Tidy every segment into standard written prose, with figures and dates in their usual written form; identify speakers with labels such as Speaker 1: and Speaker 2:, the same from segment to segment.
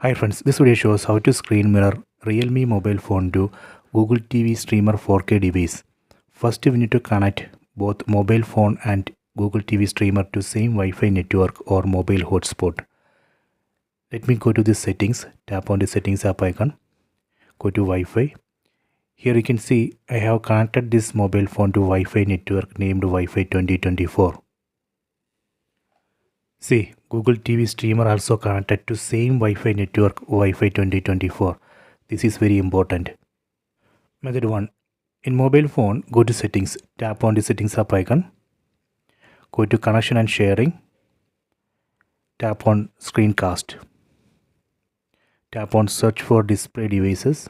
Speaker 1: Hi friends, this video shows how to screen mirror Realme mobile phone to Google TV streamer 4K device. First we need to connect both mobile phone and Google TV streamer to same Wi-Fi network or mobile hotspot. Let me go to the settings, tap on the settings app icon, go to Wi-Fi. Here you can see I have connected this mobile phone to Wi-Fi network named Wi-Fi 2024. See, Google TV streamer also connected to same Wi-Fi network Wi-Fi 2024. This is very important. Method 1. In mobile phone, go to settings, tap on the settings app icon, go to connection and sharing, tap on screencast, tap on search for display devices.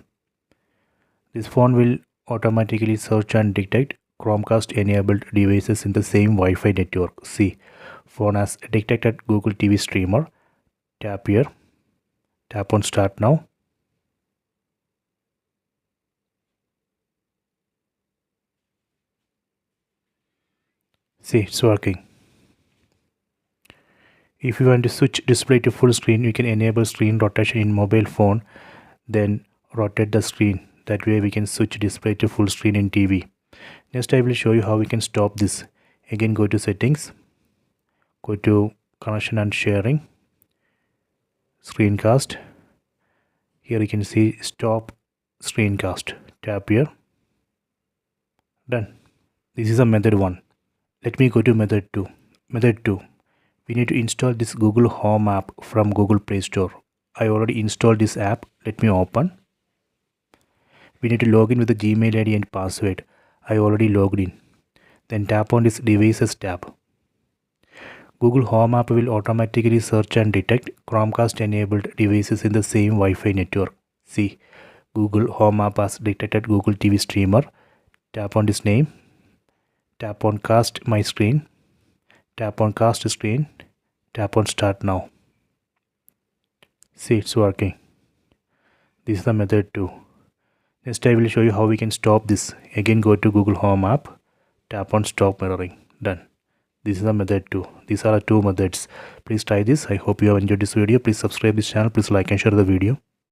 Speaker 1: This phone will automatically search and detect Chromecast enabled devices in the same Wi-Fi network. See, phone has detected Google TV streamer. Tap here, tap on start now. See, it's working. If you want to switch display to full screen, you can enable screen rotation in mobile phone, then rotate the screen. That way we can switch display to full screen in TV. Next I will show you how we can stop this. Again go to settings, go to connection and sharing, screencast. Here you can see stop screencast. Tap here. Done. This is a method 1. Let me go to method 2. Method 2. We need to install this Google Home app from Google Play Store. I already installed this app. Let me open. We need to log in with the Gmail ID and password. I already logged in. Then tap on this devices tab. Google Home app will automatically search and detect Chromecast enabled devices in the same Wi-Fi network. See, Google Home app has detected Google TV streamer. Tap on this name. Tap on cast my screen. Tap on cast screen. Tap on start now. See, it's working. This is the method 2. Next I will show you how we can stop this. Again go to Google Home app. Tap on stop mirroring. Done. This is the method 2. These are the 2 methods. Please try this. I hope you have enjoyed this video. Please subscribe this channel. Please like and share the video.